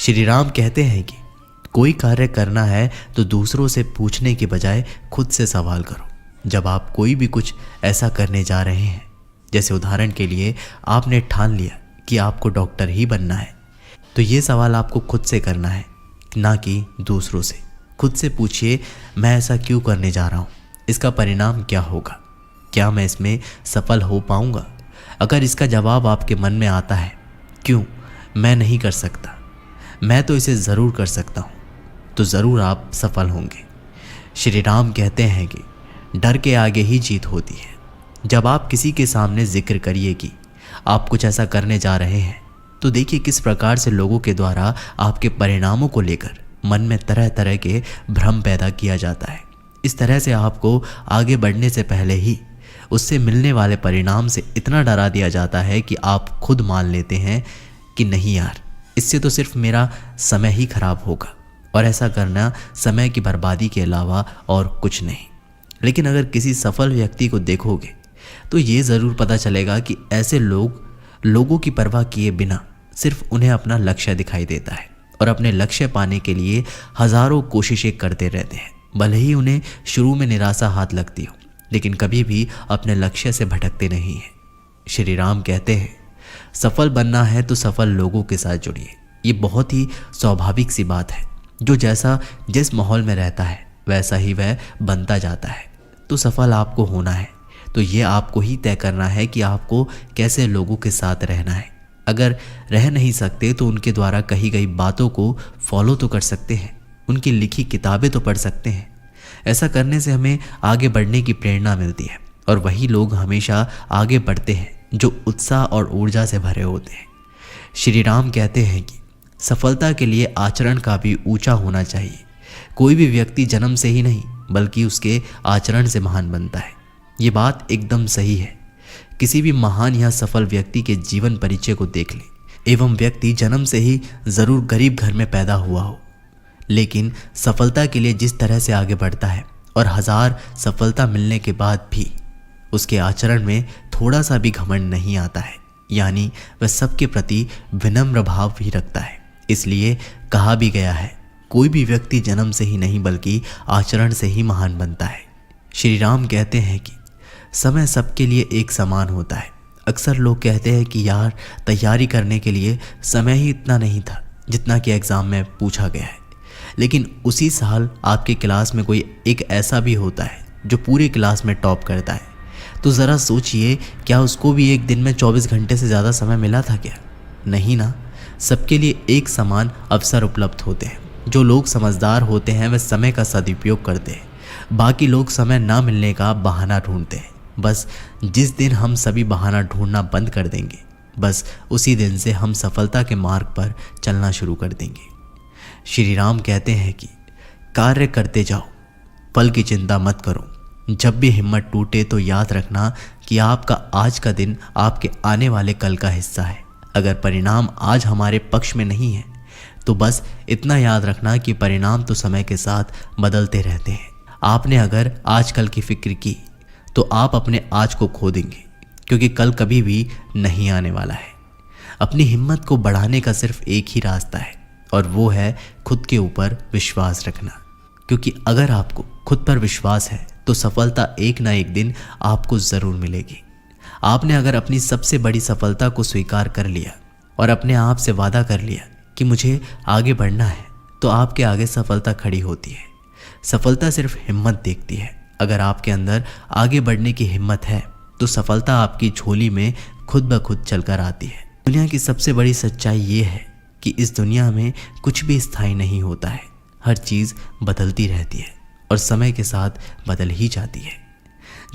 श्री राम कहते हैं कि कोई कार्य करना है तो दूसरों से पूछने के बजाय खुद से सवाल करो। जब आप कोई भी कुछ ऐसा करने जा रहे हैं, जैसे उदाहरण के लिए आपने ठान लिया कि आपको डॉक्टर ही बनना है, तो ये सवाल आपको खुद से करना है, ना कि दूसरों से। खुद से पूछिए, मैं ऐसा क्यों करने जा रहा हूँ, इसका परिणाम क्या होगा, क्या मैं इसमें सफल हो पाऊँगा। अगर इसका जवाब आपके मन में आता है, क्यों मैं नहीं कर सकता, मैं तो इसे ज़रूर कर सकता हूँ, तो ज़रूर आप सफल होंगे। श्री राम कहते हैं कि डर के आगे ही जीत होती है। जब आप किसी के सामने जिक्र करिए कि आप कुछ ऐसा करने जा रहे हैं, तो देखिए किस प्रकार से लोगों के द्वारा आपके परिणामों को लेकर मन में तरह तरह के भ्रम पैदा किया जाता है। इस तरह से आपको आगे बढ़ने से पहले ही उससे मिलने वाले परिणाम से इतना डरा दिया जाता है कि आप खुद मान लेते हैं कि नहीं यार, इससे तो सिर्फ मेरा समय ही खराब होगा, और ऐसा करना समय की बर्बादी के अलावा और कुछ नहीं। लेकिन अगर किसी सफल व्यक्ति को देखोगे तो ये ज़रूर पता चलेगा कि ऐसे लोगों की परवाह किए बिना सिर्फ उन्हें अपना लक्ष्य दिखाई देता है, और अपने लक्ष्य पाने के लिए हज़ारों कोशिशें करते रहते हैं। भले ही उन्हें शुरू में निराशा हाथ लगती हो, लेकिन कभी भी अपने लक्ष्य से भटकते नहीं हैं। श्री राम कहते हैं, सफल बनना है तो सफल लोगों के साथ जुड़िए। ये बहुत ही स्वाभाविक सी बात है। जो जैसा जिस माहौल में रहता है वैसा ही वह बनता जाता है। तो सफल आपको होना है तो ये आपको ही तय करना है कि आपको कैसे लोगों के साथ रहना है। अगर रह नहीं सकते तो उनके द्वारा कही गई बातों को फॉलो तो कर सकते हैं, उनकी लिखी किताबें तो पढ़ सकते हैं। ऐसा करने से हमें आगे बढ़ने की प्रेरणा मिलती है, और वही लोग हमेशा आगे बढ़ते हैं जो उत्साह और ऊर्जा से भरे होते हैं। श्री राम कहते हैं कि सफलता के लिए आचरण का भी ऊंचा होना चाहिए। कोई भी व्यक्ति जन्म से ही नहीं बल्कि उसके आचरण से महान बनता है। ये बात एकदम सही है। किसी भी महान या सफल व्यक्ति के जीवन परिचय को देख लें, एवं व्यक्ति जन्म से ही ज़रूर गरीब घर में पैदा हुआ हो, लेकिन सफलता के लिए जिस तरह से आगे बढ़ता है और 1000 सफलता मिलने के बाद भी उसके आचरण में थोड़ा सा भी घमंड नहीं आता है, यानी वह सबके प्रति विनम्र भाव भी रखता है। इसलिए कहा भी गया है, कोई भी व्यक्ति जन्म से ही नहीं बल्कि आचरण से ही महान बनता है। श्री राम कहते हैं कि समय सबके लिए एक समान होता है। अक्सर लोग कहते हैं कि यार, तैयारी करने के लिए समय ही इतना नहीं था जितना कि एग्ज़ाम में पूछा गया है। लेकिन उसी साल आपके क्लास में कोई एक ऐसा भी होता है जो पूरे क्लास में टॉप करता है, तो ज़रा सोचिए, क्या उसको भी एक दिन में 24 घंटे से ज़्यादा समय मिला था क्या? नहीं ना। सबके लिए एक समान अवसर उपलब्ध होते हैं। जो लोग समझदार होते हैं वे समय का सदुपयोग करते हैं, बाकी लोग समय ना मिलने का बहाना ढूंढते हैं। बस जिस दिन हम सभी बहाना ढूंढना बंद कर देंगे, बस उसी दिन से हम सफलता के मार्ग पर चलना शुरू कर देंगे। श्री राम कहते हैं कि कार्य करते जाओ, फल की चिंता मत करो। जब भी हिम्मत टूटे तो याद रखना कि आपका आज का दिन आपके आने वाले कल का हिस्सा है। अगर परिणाम आज हमारे पक्ष में नहीं है तो बस इतना याद रखना कि परिणाम तो समय के साथ बदलते रहते हैं। आपने अगर आज कल की फिक्र की तो आप अपने आज को खो देंगे, क्योंकि कल कभी भी नहीं आने वाला है। अपनी हिम्मत को बढ़ाने का सिर्फ एक ही रास्ता है, और वो है खुद के ऊपर विश्वास रखना। क्योंकि अगर आपको खुद पर विश्वास है तो सफलता एक ना एक दिन आपको ज़रूर मिलेगी। आपने अगर अपनी सबसे बड़ी सफलता को स्वीकार कर लिया और अपने आप से वादा कर लिया कि मुझे आगे बढ़ना है, तो आपके आगे सफलता खड़ी होती है। सफलता सिर्फ हिम्मत देखती है। अगर आपके अंदर आगे बढ़ने की हिम्मत है तो सफलता आपकी झोली में खुद ब खुद चलकर आती है। दुनिया की सबसे बड़ी सच्चाई ये है कि इस दुनिया में कुछ भी स्थायी नहीं होता है। हर चीज़ बदलती रहती है और समय के साथ बदल ही जाती है।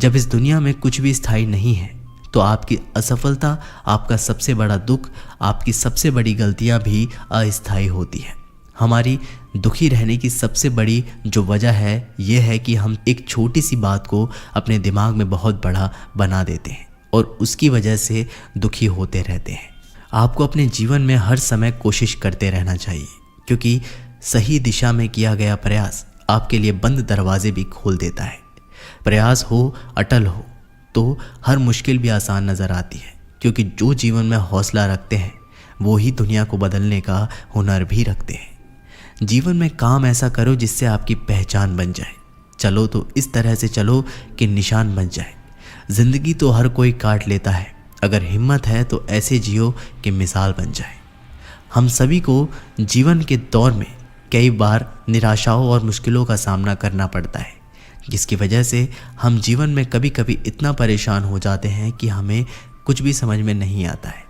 जब इस दुनिया में कुछ भी स्थायी नहीं है तो आपकी असफलता, आपका सबसे बड़ा दुख, आपकी सबसे बड़ी गलतियां भी अस्थायी होती है। हमारी दुखी रहने की सबसे बड़ी जो वजह है ये है कि हम एक छोटी सी बात को अपने दिमाग में बहुत बड़ा बना देते हैं और उसकी वजह से दुखी होते रहते हैं। आपको अपने जीवन में हर समय कोशिश करते रहना चाहिए, क्योंकि सही दिशा में किया गया प्रयास आपके लिए बंद दरवाजे भी खोल देता है। प्रयास हो, अटल हो, तो हर मुश्किल भी आसान नज़र आती है, क्योंकि जो जीवन में हौसला रखते हैं वो ही दुनिया को बदलने का हुनर भी रखते हैं। जीवन में काम ऐसा करो जिससे आपकी पहचान बन जाए। चलो तो इस तरह से चलो कि निशान बन जाए। जिंदगी तो हर कोई काट लेता है, अगर हिम्मत है तो ऐसे जियो कि मिसाल बन जाए। हम सभी को जीवन के दौर में कई बार निराशाओं और मुश्किलों का सामना करना पड़ता है, जिसकी वजह से हम जीवन में कभी कभी इतना परेशान हो जाते हैं कि हमें कुछ भी समझ में नहीं आता है।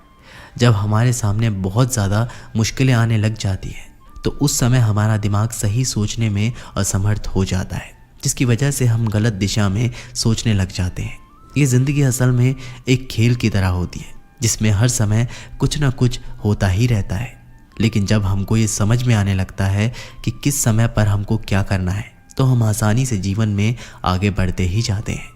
जब हमारे सामने बहुत ज़्यादा मुश्किलें आने लग जाती हैं तो उस समय हमारा दिमाग सही सोचने में असमर्थ हो जाता है, जिसकी वजह से हम गलत दिशा में सोचने लग जाते हैं। ये ज़िंदगी असल में एक खेल की तरह होती है जिसमें हर समय कुछ ना कुछ होता ही रहता है। लेकिन जब हमको ये समझ में आने लगता है कि किस समय पर हमको क्या करना है तो हम आसानी से जीवन में आगे बढ़ते ही जाते हैं।